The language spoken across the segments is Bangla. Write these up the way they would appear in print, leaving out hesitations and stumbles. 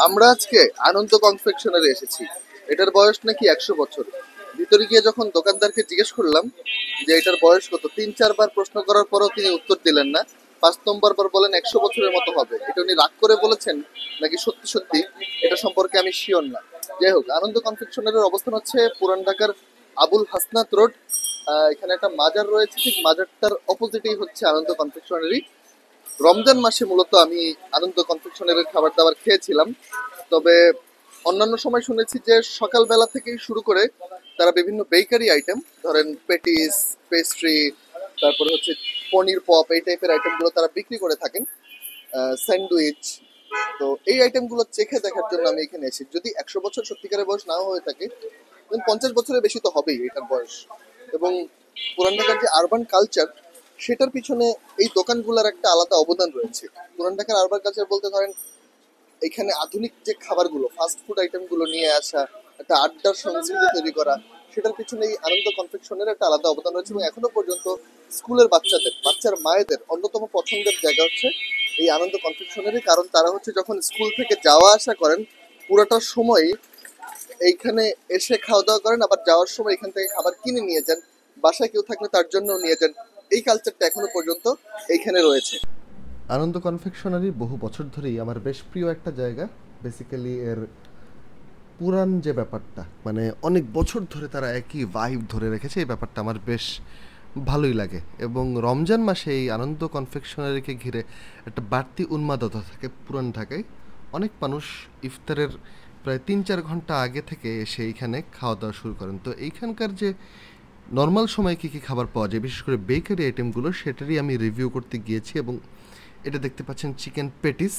আমরা আজকে আনন্দ কনফেকশনারি এসেছি। এটার বয়স নাকি 100 বছর। ভিতরে গিয়ে যখন দোকানদারকে জিজ্ঞেস করলাম যে এটার বয়স কত, 3-4 বার প্রশ্ন করার পরও তিনি উত্তর দিলেন না। 5 নম্বর বার বলেন 100 বছরের মতো হবে। এটা উনি রাগ করে বলেছেন নাকি সত্যি সত্যি, এটা সম্পর্কে আমি শিওর না। যাই হোক, আনন্দ কনফেকশনারির অবস্থান হচ্ছে পুরান ঢাকার আবুল হাসনাত রোড। এখানে একটা মাজার রয়েছে, ঠিক মাজারটার অপোজিটেই হচ্ছে আনন্দ কনফেকশনারি। রমজান মাসে মূলত আমি আনন্দ কনফেকশনারির খাবার দাবার খেয়েছিলাম। তবে অন্যান্য সময় শুনেছি যে সকালবেলা থেকেই শুরু করে তারা বিভিন্ন বেকারি আইটেম, ধরেন পেটিস, পেস্ট্রি, তারপরে হচ্ছে পনির পপ, এই টাইপের আইটেমগুলো তারা বিক্রি করে থাকেন, স্যান্ডউইচ। তো এই আইটেমগুলো চেখে দেখার জন্য আমি এখানে এসেছি। যদি 100 বছর সত্যিকারের বয়স নাও হয়ে থাকে, 50 বছরের বেশি তো হবেই এটার বয়স। এবং পুরান ঢাকার যে আরবান কালচার, সেটার পিছনে এই দোকানগুলোর একটা আলাদা অবদান রয়েছে। পুরান ঢাকার আরবান কালচার বলতে ধরেন এখানে আধুনিক যে খাবারগুলো, ফাস্ট ফুড আইটেমগুলো নিয়ে আসা, একটা আড্ডার সংস্কৃতি তৈরি করা, সেটার পিছনে এই আনন্দ কনফেকশনের একটা আলাদা অবদান রয়েছে। এবং এখনো পর্যন্ত স্কুলের বাচ্চার মায়েদের অন্যতম পছন্দের জায়গা হচ্ছে এই আনন্দ কনফেকশনারি। কারণ তারা হচ্ছে যখন স্কুল থেকে যাওয়া আসা করেন, পুরোটা সময় এইখানে এসে খাওয়া দাওয়া করেন, আবার যাওয়ার সময় এখান থেকে খাবার কিনে নিয়ে যান, বাসায় কেউ থাকলে তার জন্য নিয়ে যান। এই কালচারটা এখনো পর্যন্ত এইখানে রয়েছে। আনন্দ কনফেকশনারি বহু বছর ধরেই আমার বেশ প্রিয় একটা জায়গা। বেসিক্যালি এর পুরান যে ব্যাপারটা, মানে অনেক বছর ধরে তারা একই ভাইব ধরে রেখেছে, এই ব্যাপারটা আমার বেশ ভালোই লাগে। এবং রমজান মাসে এই আনন্দ কনফেকশনারিকে ঘিরে একটা বাড়তি উন্মাদতা থাকে পুরান ঢাকায়। অনেক মানুষ ইফতারের প্রায় 3-4 ঘন্টা আগে থেকে এসে এইখানে খাওয়া দাওয়া শুরু করেন। তো এইখানকার যে নর্মাল সময়ে কী কী খাবার পাওয়া যায়, বিশেষ করে বেকারি আইটেমগুলো, সেটারই আমি রিভিউ করতে গিয়েছি। এবং এটা দেখতে পাচ্ছেন চিকেন পেটিস।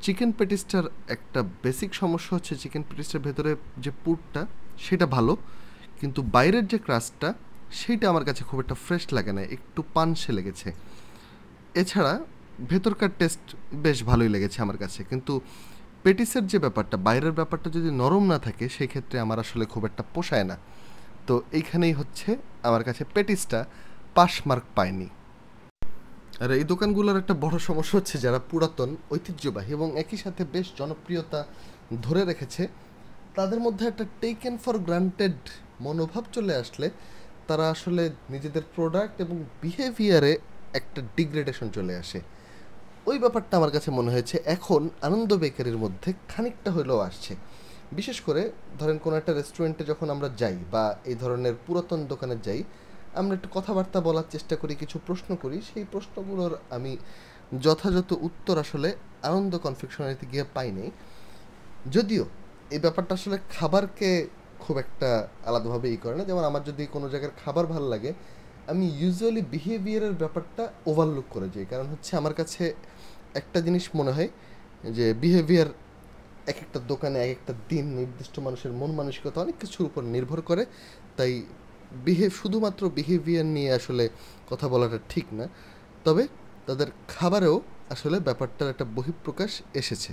চিকেন পেটিসটার একটা বেসিক সমস্যা হচ্ছে চিকেন পেটিসটার ভেতরে যে পুরটা সেটা ভালো, কিন্তু বাইরের যে ক্রাস্টটা সেইটা আমার কাছে খুব একটা ফ্রেশ লাগে না, একটু পানসে লেগেছে। এছাড়া ভেতরকার টেস্ট বেশ ভালোই লেগেছে আমার কাছে, কিন্তু পেটিসের যে ব্যাপারটা, বাইরের ব্যাপারটা যদি নরম না থাকে সেই ক্ষেত্রে আমার আসলে খুব একটা পোষায় না। তো এইখানেই হচ্ছে আমার কাছে পেটিসটা পাস মার্ক পায়নি। আর এই দোকানগুলোর একটা বড় সমস্যা হচ্ছে যারা পুরাতন, ঐতিহ্যবাহী এবং একই সাথে বেশ জনপ্রিয়তা ধরে রেখেছে, তাদের মধ্যে একটা টেকেন ফর গ্রান্টেড মনোভাব চলে আসলে তারা আসলে নিজেদের প্রোডাক্ট এবং বিহেভিয়ারে একটা ডিগ্রেডেশন চলে আসে। ওই ব্যাপারটা আমার কাছে মনে হয়েছে এখন আনন্দ বেকারির মধ্যে খানিকটা হলেও আসছে। বিশেষ করে ধরেন কোনো একটা রেস্টুরেন্টে যখন আমরা যাই বা এই ধরনের পুরাতন দোকানে যাই, আমরা একটু কথাবার্তা বলার চেষ্টা করি, কিছু প্রশ্ন করি, সেই প্রশ্নগুলোর আমি যথাযথ উত্তর আসলে আনন্দ কনফেকশনারিতে গিয়ে পাইনি। যদিও এই ব্যাপারটা আসলে খাবারকে খুব একটা আলাদাভাবে করে না। যেমন আমার যদি কোনো জায়গার খাবার ভালো লাগে, আমি ইউজুয়ালি বিহেভিয়ারের ব্যাপারটা ওভারলুক করে যাই। কারণ হচ্ছে আমার কাছে একটা জিনিস মনে হয় যে বিহেভিয়ার এক একটা দোকানে এক একটা দিন নির্দিষ্ট মানুষের মন মানসিকতা অনেক কিছুর উপর নির্ভর করে। তাই শুধুমাত্র বিহেভিয়ার নিয়ে আসলে কথা বলাটা ঠিক না। তবে তাদের খাবারেও আসলে ব্যাপারটার একটা বহিঃপ্রকাশ এসেছে।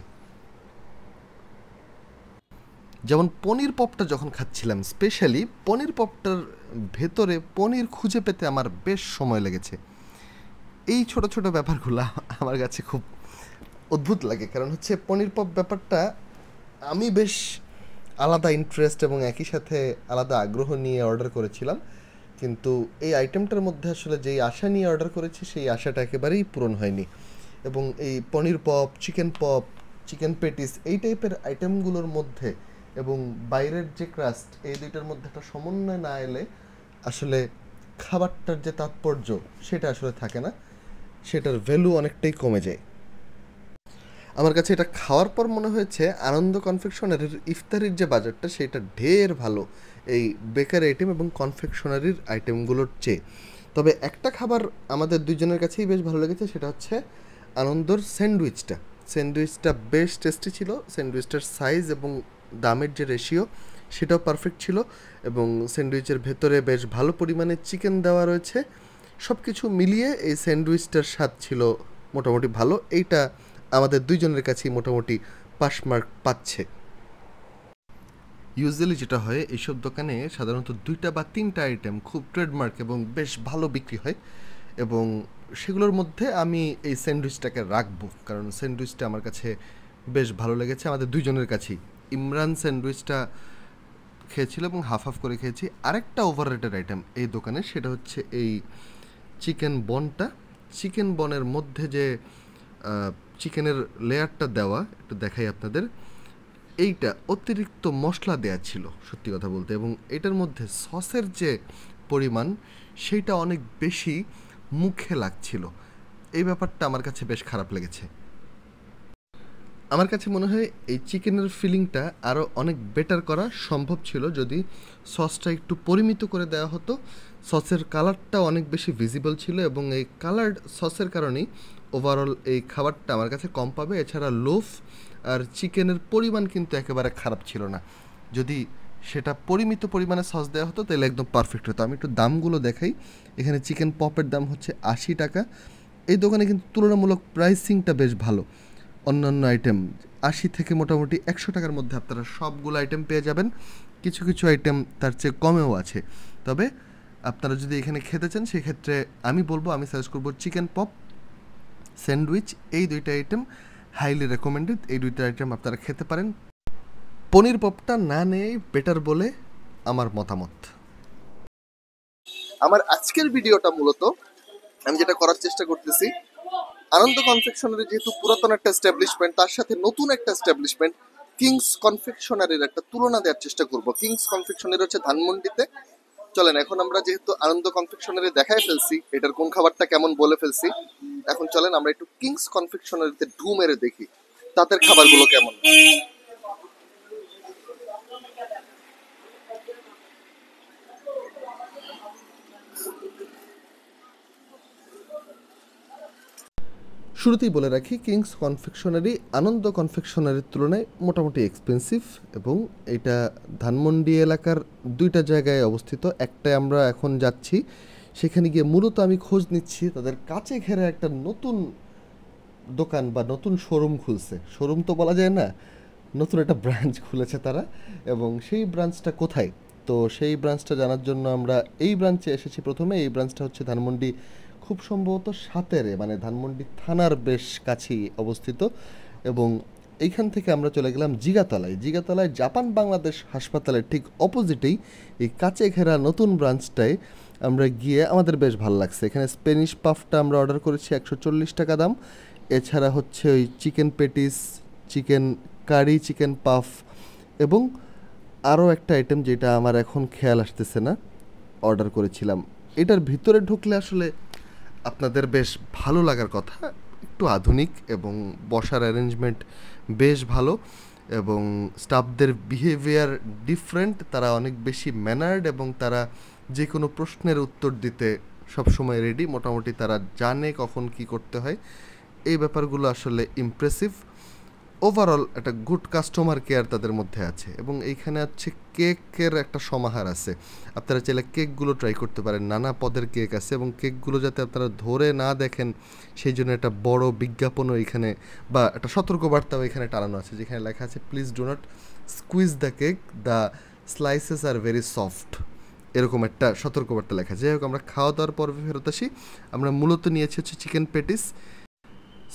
যেমন পনির পপটা যখন খাচ্ছিলাম, স্পেশালি পনির পপটার ভেতরে পনির খুঁজে পেতে আমার বেশ সময় লেগেছে। এই ছোট ছোট ব্যাপারগুলো আমার কাছে খুব অদ্ভুত লাগে। কারণ হচ্ছে পনির পপ ব্যাপারটা আমি বেশ আলাদা ইন্টারেস্ট এবং একই সাথে আলাদা আগ্রহ নিয়ে অর্ডার করেছিলাম, কিন্তু এই আইটেমটার মধ্যে আসলে যেই আশা নিয়ে অর্ডার করেছি সেই আশাটা একেবারেই পূরণ হয়নি। এবং এই পনির পপ, চিকেন পেটিস, এই টাইপের আইটেমগুলোর মধ্যে এবং বাইরের যে ক্রাস্ট, এই দুইটার মধ্যে একটা সমন্বয় না এলে আসলে খাবারটার যে তাৎপর্য সেটা আসলে থাকে না, সেটার ভ্যালু অনেকটাই কমে যায়। আমার কাছে এটা খাওয়ার পর মনে হয়েছে আনন্দ কনফেকশনারির ইফতারির যে বাজারটা সেটা ঢের ভালো এই বেকারি আইটেম এবং কনফেকশনারির আইটেমগুলোর চেয়ে। তবে একটা খাবার আমাদের দুজনের কাছেই বেশ ভালো লেগেছে, সেটা হচ্ছে আনন্দর স্যান্ডউইচটা বেশ টেস্টি ছিল। স্যান্ডউইচটার সাইজ এবং দামের যে রেশিও সেটাও পারফেক্ট ছিল, এবং স্যান্ডউইচের ভেতরে বেশ ভালো পরিমাণে চিকেন দেওয়া রয়েছে। সব কিছু মিলিয়ে এই স্যান্ডউইচটার স্বাদ ছিল মোটামুটি ভালো। এইটা আমাদের দুইজনের কাছেই মোটামুটি পাস মার্ক পাচ্ছে। ইউজুয়ালি যেটা হয় এইসব দোকানে সাধারণত 2টা বা 3টা আইটেম খুব ট্রেডমার্ক এবং বেশ ভালো বিক্রি হয়, এবং সেগুলোর মধ্যে আমি এই স্যান্ডউইচটাকে রাখবো, কারণ স্যান্ডউইচটা আমার কাছে বেশ ভালো লেগেছে আমাদের দুইজনের কাছেই। ইমরান স্যান্ডউইচটা খেয়েছিল এবং হাফ হাফ করে খেয়েছি। আরেকটা ওভাররেটেড আইটেম এই দোকানে, সেটা হচ্ছে এই চিকেন বনটা। চিকেন বনের মধ্যে যে চিকেনের লেয়ারটা দেওয়া, একটু দেখাই আপনাদের। এইটা অতিরিক্ত মশলা দেয়া ছিল সত্যি কথা বলতে, এবং এটার মধ্যে সসের যে পরিমাণ সেইটা অনেক বেশি মুখে লাগছিল। এই ব্যাপারটা আমার কাছে বেশ খারাপ লেগেছে। আমার কাছে মনে হয় এই চিকেনের ফিলিংটা আরও অনেক বেটার করা সম্ভব ছিল যদি সসটা একটু পরিমিত করে দেওয়া হতো। সসের কালারটা অনেক বেশি ভিজিবল ছিল এবং এই কালার্ড সসের কারণেই ওভারঅল এই খাবারটা আমার কাছে কম পাবে। এছাড়া লোফ আর চিকেনের পরিমাণ কিন্তু একেবারে খারাপ ছিল না। যদি সেটা পরিমিত পরিমাণে সস দেওয়া হতো তাহলে একদম পারফেক্ট হতো। আমি একটু দামগুলো দেখাই। এখানে চিকেন পপের দাম হচ্ছে 80 টাকা। এই দোকানে কিন্তু তুলনামূলক প্রাইসিংটা বেশ ভালো। অন্যান্য আইটেম 80 থেকে মোটামুটি 100 টাকার মধ্যে আপনারা সবগুলো আইটেম পেয়ে যাবেন। কিছু কিছু আইটেম তার চেয়ে কমেও আছে। তবে আপনারা যদি এখানে খেতে চান সেক্ষেত্রে আমি বলবো, আমি সাজেস্ট করবো চিকেন পপ, স্যান্ডউইচ, এই দুইটা আইটেম হাইলি রেকমেন্ডেড। এই দুইটা আইটেম আপনারা খেতে পারেন। পনির পপটা না নেই বেটার বলে আমার মতামত। আমার আজকের ভিডিওটা মূলত আমি যেটা করার চেষ্টা করতেছি, আনন্দ কনফেকশনারি যেহেতু পুরাতন একটা এস্টাবলিশমেন্ট, তার সাথে নতুন একটা এস্টাবলিশমেন্ট কিংস কনফেকশনারির একটা তুলনা দেওয়ার চেষ্টা করব। কিংস কনফেকশনারি হচ্ছে ধানমন্ডিতে। চলেন, এখন আমরা যেহেতু আনন্দ কনফেকশনারি দেখায় ফেলছি, এটার কোন খাবারটা কেমন বলে ফেলছি, এখন চলেন আমরা একটু কিংস কনফেকশনারিতে ঢু মেরে দেখি তাদের খাবারগুলো কেমন। শুরুতেই বলে রাখি, কিংস কনফেকশনারি আনন্দ কনফেকশনারির তুলনায় মোটামুটি এক্সপেন্সিভ, এবং এটা ধানমন্ডি এলাকার দুইটা জায়গায় অবস্থিত। একটায় আমরা এখন যাচ্ছি, সেখানে গিয়ে মূলত আমি খোঁজ নিচ্ছি তাদের কাছে ঘেরা একটা নতুন দোকান বা নতুন শোরুম খুলছে। শোরুম তো বলা যায় না, নতুন একটা ব্রাঞ্চ খুলেছে তারা, এবং সেই ব্রাঞ্চটা কোথায়, তো সেই ব্রাঞ্চটা জানার জন্য আমরা এই ব্রাঞ্চে এসেছি প্রথমে। এই ব্রাঞ্চটা হচ্ছে ধানমন্ডি, খুব সম্ভবত 7 মানে ধানমন্ডি থানার বেশ কাছেই অবস্থিত। এবং এইখান থেকে আমরা চলে গেলাম জিগাতলায়। জিগাতলায় জাপান বাংলাদেশ হাসপাতালের ঠিক অপোজিটেই এই কাছে ঘেরা নতুন ব্রাঞ্চটায় আমরা গিয়ে আমাদের বেশ ভালো লাগছে। এখানে স্প্যানিশ পাফটা আমরা অর্ডার করেছি 140 টাকা দাম। এছাড়া হচ্ছে ওই chicken patties, chicken curry, chicken puff, এবং আরও একটা আইটেম যেটা আমার এখন খেয়াল আসতেছে না, অর্ডার করেছিলাম। এটার ভিতরে ঢুকলে আসলে আপনাদের বেশ ভালো লাগার কথা। একটু আধুনিক এবং বসার অ্যারেঞ্জমেন্ট বেশ ভালো, এবং স্টাফদের বিহেভিয়ার ডিফারেন্ট। তারা অনেক বেশি ম্যানার্ড এবং তারা যে কোনো প্রশ্নের উত্তর দিতে সবসময় রেডি। মোটামুটি তারা জানে কখন কি করতে হয়। এই ব্যাপারগুলো আসলে ইমপ্রেসিভ। ওভারঅল একটা গুড কাস্টমার কেয়ার তাদের মধ্যে আছে। এবং এইখানে হচ্ছে কেকের একটা সমাহার আছে, আপনারা চাইলে কেকগুলো ট্রাই করতে পারেন। নানা পদের কেক আছে, এবং কেকগুলো যাতে আপনারা ধরে না দেখেন সেই জন্য একটা বড় বিজ্ঞাপনও এখানে, বা একটা সতর্কবার্তাও এখানে টানানো আছে, যেখানে লেখা আছে please do not squeeze the cake, the slices are very soft. এরকম একটা সতর্কবার্তা লেখা। যাই হোক, আমরা খাওয়া দাওয়ার পর্বে ফেরত আসি। আমরা মূলত নিয়েছি হচ্ছে chicken patties,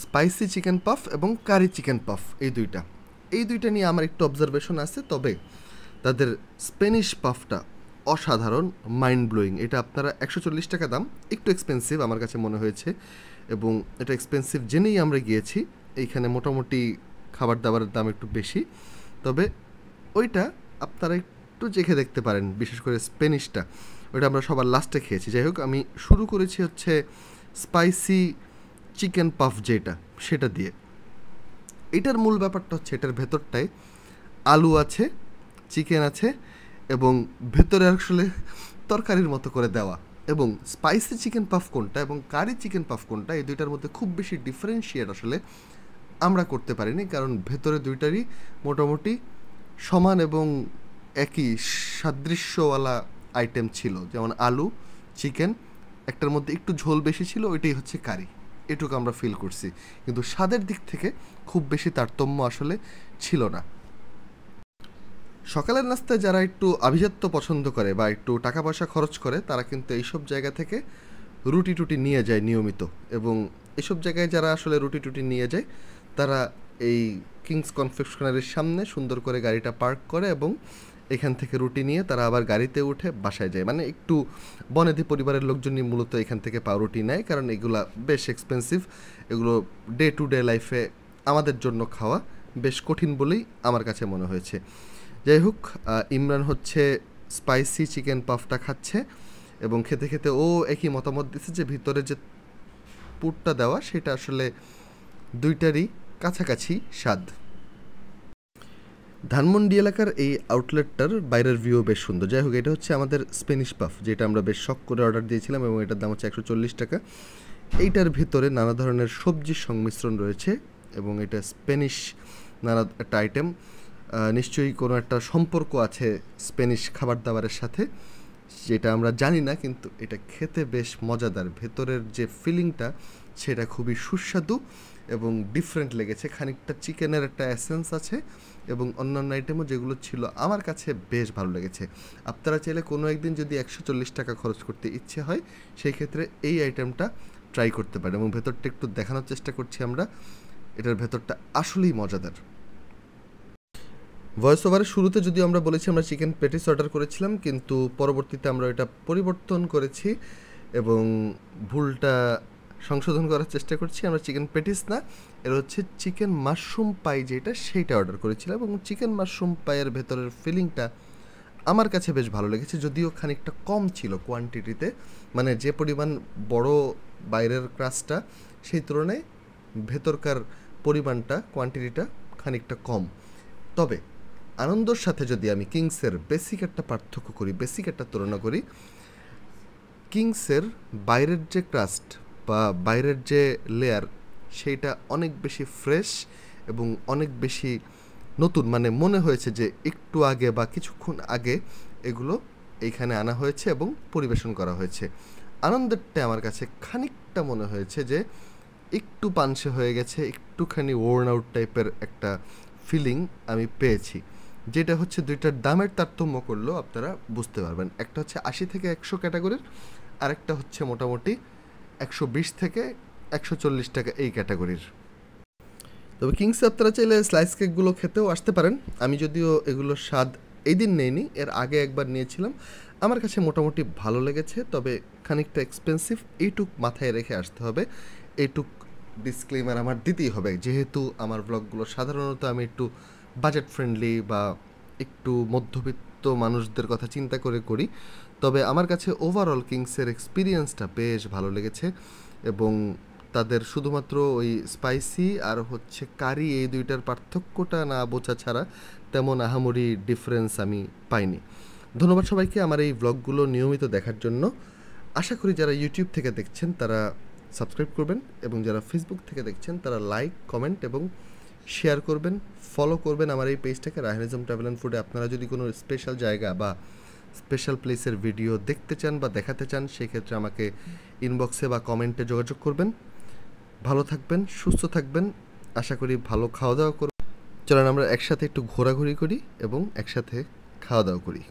spicy chicken puff এবং কারি চিকেন পাফ, এই দুইটা নিয়ে আমার একটু অবজারভেশন আছে। তবে তাদের স্প্যানিশ পাফটা অসাধারণ, মাইন্ড ব্লোয়িং। এটা আপনারা 140 টাকা দাম, একটু এক্সপেন্সিভ আমার কাছে মনে হয়েছে, এবং এটা এক্সপেন্সিভ জেনেই আমরা গিয়েছি। এইখানে মোটামুটি খাবার দাবারের দাম একটু বেশি, তবে ওইটা আপনারা একটু চেখে দেখতে পারেন, বিশেষ করে স্প্যানিশটা। ওইটা আমরা সবার লাস্টে খেয়েছি। যাই হোক, আমি শুরু করেছি হচ্ছে স্পাইসি চিকেন পাফ যেটা, সেটা দিয়ে। এটার মূল ব্যাপারটা হচ্ছে এটার ভেতরটায় আলু আছে, চিকেন আছে, এবং ভেতরে আসলে তরকারির মতো করে দেওয়া। এবং স্পাইসি চিকেন পাফ কোনটা এবং কারি চিকেন পাফ কোনটা, এই দুইটার মধ্যে খুব বেশি ডিফারেন্সিয়েট আসলে আমরা করতে পারিনি, কারণ ভেতরে দুইটারই মোটামুটি সমান এবং একই সাদৃশ্যওয়ালা আইটেম ছিল। যেমন আলু, চিকেন, একটার মধ্যে একটু ঝোল বেশি ছিল, ওইটাই হচ্ছে কারি। এটুকু আমরা ফিল করছি, কিন্তু স্বাদের দিক থেকে খুব বেশি তারতম্য আসলে ছিল না। সকালের নাস্তায় যারা একটু আভিজাত্য পছন্দ করে বা একটু টাকা পয়সা খরচ করে, তারা কিন্তু এইসব জায়গা থেকে রুটি টুটি নিয়ে যায় নিয়মিত। এবং এসব জায়গায় যারা আসলে রুটি টুটি নিয়ে যায়, তারা এই কিংস কনফেকশনারির সামনে সুন্দর করে গাড়িটা পার্ক করে এবং এখান থেকে রুটি নিয়ে তারা আবার গাড়িতে উঠে বাসায় যায়। মানে একটু বনেদি পরিবারের লোকজনই মূলত এখান থেকে পাউরুটি নেয়, কারণ এগুলা বেশ এক্সপেন্সিভ। এগুলো ডে টু ডে লাইফে আমাদের জন্য খাওয়া বেশ কঠিন বলেই আমার কাছে মনে হয়েছে। যাই হোক, ইমরান হচ্ছে স্পাইসি চিকেন পাফটা খাচ্ছে এবং খেতে খেতে ও একই মতামত দিচ্ছে যে ভিতরে যে পুরটা দেওয়া সেটা আসলে দুইটারই কাছাকাছি স্বাদ। ধানমন্ডি এলাকার এই আউটলেটটার বাইরের ভিউ বেশ সুন্দর। যাই হোক, এটা হচ্ছে আমাদের স্প্যানিশ পাফ, যেটা আমরা বেশ শখ করে অর্ডার দিয়েছিলাম এবং এটার দাম হচ্ছে 140 টাকা। এইটার ভিতরে নানা ধরনের সবজির সংমিশ্রণ রয়েছে এবং এটা স্প্যানিশ নানা একটা আইটেম। নিশ্চয়ই কোনো একটা সম্পর্ক আছে স্প্যানিশ খাবার দাবারের সাথে, যেটা আমরা জানি না, কিন্তু এটা খেতে বেশ মজাদার। ভেতরের যে ফিলিংটা সেটা খুবই সুস্বাদু এবং ডিফারেন্ট লেগেছে। খানিকটা চিকেনের একটা এসেন্স আছে এবং অন্যান্য আইটেমও যেগুলো ছিল আমার কাছে বেশ ভালো লেগেছে। আপনারা চাইলে কোনো একদিন যদি 140 টাকা খরচ করতে ইচ্ছে হয় সেই ক্ষেত্রে এই আইটেমটা ট্রাই করতে পারেন। এবং ভেতরটা একটু দেখানোর চেষ্টা করছি আমরা, এটার ভেতরটা আসলেই মজাদার। ভয়েস ওভারের শুরুতে যদিও আমরা বলেছি আমরা চিকেন প্যাটিস অর্ডার করেছিলাম, কিন্তু পরবর্তীতে আমরা এটা পরিবর্তন করেছি এবং ভুলটা সংশোধন করার চেষ্টা করছি। আমরা চিকেন প্যাটিস না, এর হচ্ছে চিকেন মাশরুম পাই যেটা, সেইটা অর্ডার করেছিলাম এবং চিকেন মাশরুম পাইয়ের ভেতরের ফিলিংটা আমার কাছে বেশ ভালো লেগেছে, যদিও খানিকটা কম ছিল কোয়ান্টিটিতে। মানে যে পরিমাণ বড় বাইরের ক্রাস্টটা সেই তুলনায় ভেতরকার পরিমাণটা কোয়ান্টিটিটা খানিকটা কম। তবে আনন্দর সাথে যদি আমি কিংসের বেসিক একটা পার্থক্য করি, বেসিক একটা তুলনা করি, কিংসের বাইরের যে ক্রাস্ট বা বাইরের যে লেয়ার সেইটা অনেক বেশি ফ্রেশ এবং অনেক বেশি নতুন। মানে মনে হয়েছে যে একটু আগে বা কিছুক্ষণ আগে এগুলো এইখানে আনা হয়েছে এবং পরিবেশন করা হয়েছে। আনন্দেরটা আমার কাছে খানিকটা মনে হয়েছে যে একটু পানসে হয়ে গেছে, একটুখানি ওয়ার্ন আউট টাইপের একটা ফিলিং আমি পেয়েছি, যেটা হচ্ছে দুইটার দামের তারতম্য করলেও আপনারা বুঝতে পারবেন। একটা হচ্ছে 80 থেকে 100 ক্যাটাগরির, আরেকটা হচ্ছে মোটামুটি 120 থেকে 140 টাকা এই ক্যাটাগরির। তবে কিংসে আপনারা চাইলে স্লাইস কেকগুলো খেতেও আসতে পারেন। আমি যদিও এগুলোর স্বাদ এই দিন নেইনি, এর আগে একবার নিয়েছিলাম, আমার কাছে মোটামুটি ভালো লেগেছে, তবে খানিকটা এক্সপেন্সিভ। এইটুক মাথায় রেখে আসতে হবে, এইটুক ডিসক্লেমার আমার দিতেই হবে, যেহেতু আমার ব্লগগুলো সাধারণত আমি একটু বাজেট ফ্রেন্ডলি বা একটু মধ্যবিত্ত মানুষদের কথা চিন্তা করে করি। তবে আমার কাছে ওভারঅল কিংসের এক্সপিরিয়েন্সটা বেশ ভালো লেগেছে এবং তাদের শুধুমাত্র ওই স্পাইসি আর হচ্ছে কারি এই দুইটার পার্থক্যটা না বোঝা ছাড়া তেমন আহামরি ডিফারেন্স আমি পাইনি। ধন্যবাদ সবাইকে আমার এই ব্লগগুলো নিয়মিত দেখার জন্য। আশা করি যারা ইউটিউব থেকে দেখছেন তারা সাবস্ক্রাইব করবেন এবং যারা ফেসবুক থেকে দেখছেন তারা লাইক, কমেন্ট এবং শেয়ার করবেন, ফলো করবেন আমার এই পেজটাকে রায়হানিজম ট্রাভেল অ্যান্ড ফুডে। আপনারা যদি কোনো স্পেশাল জায়গা বা স্পেশাল প্লেসের ভিডিও দেখতে চান বা দেখাতে চান সেক্ষেত্রে আমাকে ইনবক্সে বা কমেন্টে যোগাযোগ করবেন। ভালো থাকবেন, সুস্থ থাকবেন, আশা করি ভালো খাওয়া দাওয়া করবেন। চলেন আমরা একসাথে একটু ঘোরাঘুরি করি এবং একসাথে খাওয়া দাওয়া করি।